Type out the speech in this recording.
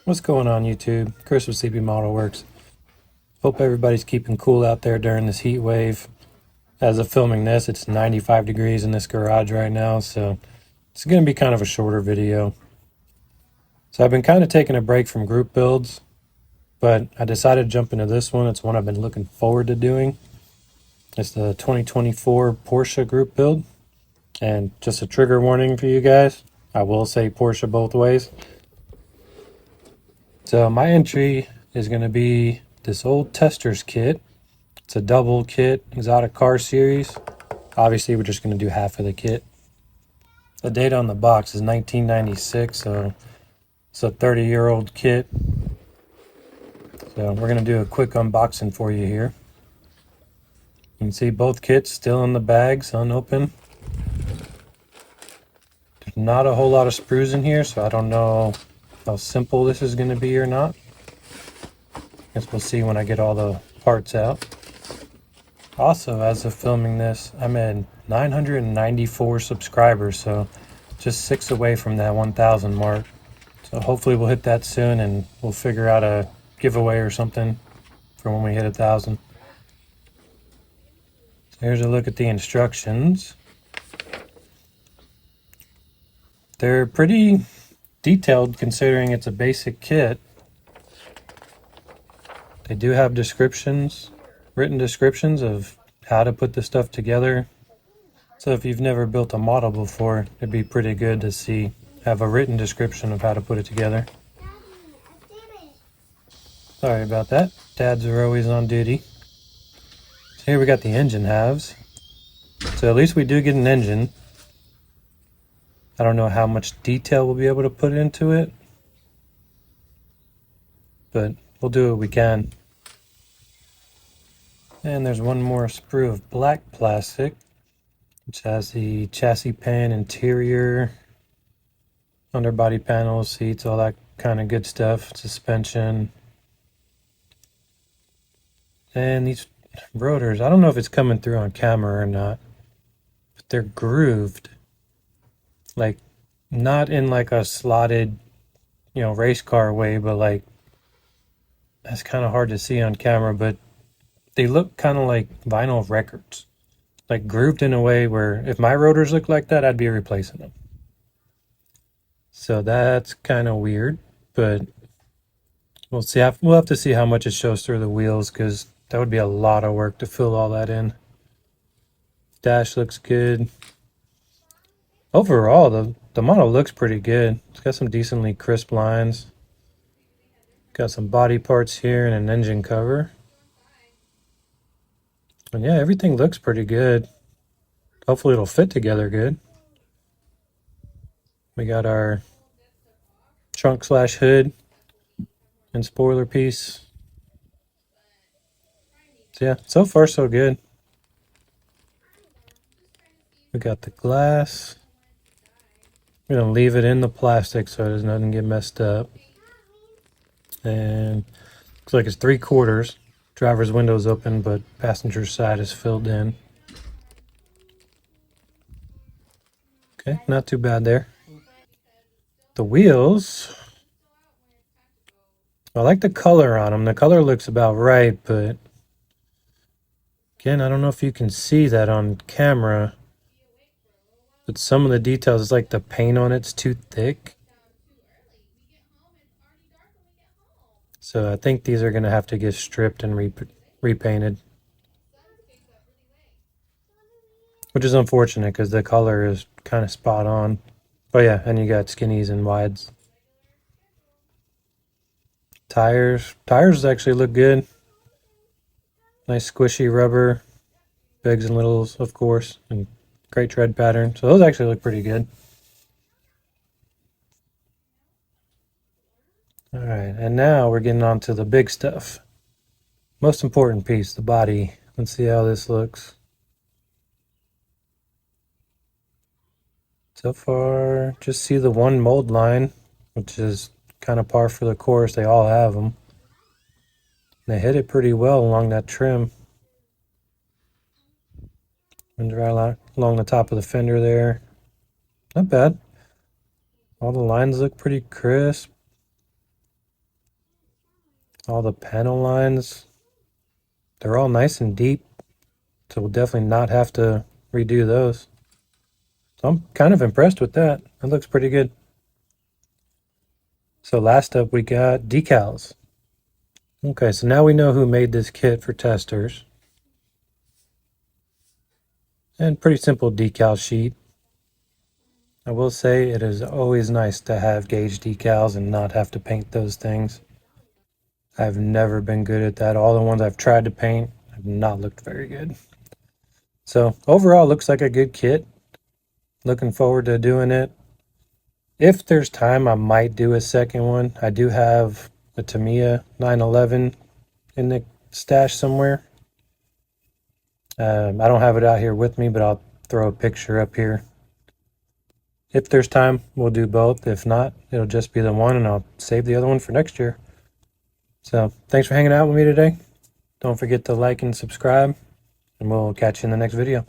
What's going on YouTube? Chris with CBModelworks. Hope everybody's keeping cool out there during this heat wave. As of filming this, it's 95 degrees in this garage right now, so it's going to be kind of a shorter video. So I've been kind of taking a break from group builds, but I decided to jump into this one. It's one I've been looking forward to doing. It's the 2024 Porsche group build. And just a trigger warning for you guys, I will say Porsche both ways. So my entry is going to be this old tester's kit. It's a double kit, exotic car series. Obviously, we're just going to do half of the kit. The date on the box is 1996, so it's a 30-year-old kit. So we're going to do a quick unboxing for you here. You can see both kits still in the bags, unopened. There's not a whole lot of sprues in here, so I don't know how simple this is going to be or not. Guess we'll see when I get all the parts out. Also, as of filming this, I'm at 994 subscribers, so just 6 away from that 1,000 mark. So hopefully we'll hit that soon, and we'll figure out a giveaway or something for when we hit 1,000. So here's a look at the instructions. They're pretty detailed considering it's a basic kit. They do have descriptions, written descriptions of how to put this stuff together. So if you've never built a model before, it'd be pretty good to have a written description of how to put it together. Sorry about that. Dads are always on duty. So here we got the engine halves. So at least we do get an engine. I don't know how much detail we'll be able to put into it, but we'll do what we can. And there's one more sprue of black plastic, which has the chassis pan, interior, underbody panels, seats, all that kind of good stuff, suspension. And these rotors, I don't know if it's coming through on camera or not, but they're grooved. Like, not in like a slotted, race car way, but like, that's kind of hard to see on camera, but they look kind of like vinyl records. Like grooved in a way where if my rotors look like that, I'd be replacing them. So that's kind of weird, but we'll see. We'll have to see how much it shows through the wheels, because that would be a lot of work to fill all that in. Dash looks good. Overall, the model looks pretty good. It's got some decently crisp lines. Got some body parts here and an engine cover. And yeah, everything looks pretty good. Hopefully it'll fit together good. We got our trunk / hood and spoiler piece. So yeah, so far so good. We got the glass. We're going to leave it in the plastic so it doesn't get messed up. And looks like it's 3/4. Driver's window's open, but passenger side is filled in. Okay, not too bad there. The wheels, I like the color on them. The color looks about right, but again, I don't know if you can see that on camera. But some of the details, it's like the paint on it's too thick. So I think these are going to have to get stripped and repainted. Which is unfortunate because the color is kind of spot on. Oh yeah, and you got skinnies and wides. Tires actually look good. Nice squishy rubber. Bigs and littles, of course. And great tread pattern. So those actually look pretty good. All right, and now we're getting on to the big stuff. Most important piece, the body. Let's see how this looks. So far, just see the one mold line, which is kind of par for the course. They all have them. They hit it pretty well along that trim. And right along the top of the fender there. Not bad. All the lines look pretty crisp. All the panel lines, they're all nice and deep, so we'll definitely not have to redo those. So I'm kind of impressed with that. That looks pretty good. So last up we got decals. Okay, so now we know who made this kit for testers. And pretty simple decal sheet. I will say it is always nice to have gauge decals and not have to paint those things. I've never been good at that. All the ones I've tried to paint have not looked very good. So overall, looks like a good kit. Looking forward to doing it. If there's time, I might do a second one. I do have a Tamiya 911 in the stash somewhere. I don't have it out here with me, but I'll throw a picture up here. If there's time, we'll do both. If not, it'll just be the one, and I'll save the other one for next year. So thanks for hanging out with me today. Don't forget to like and subscribe, and we'll catch you in the next video.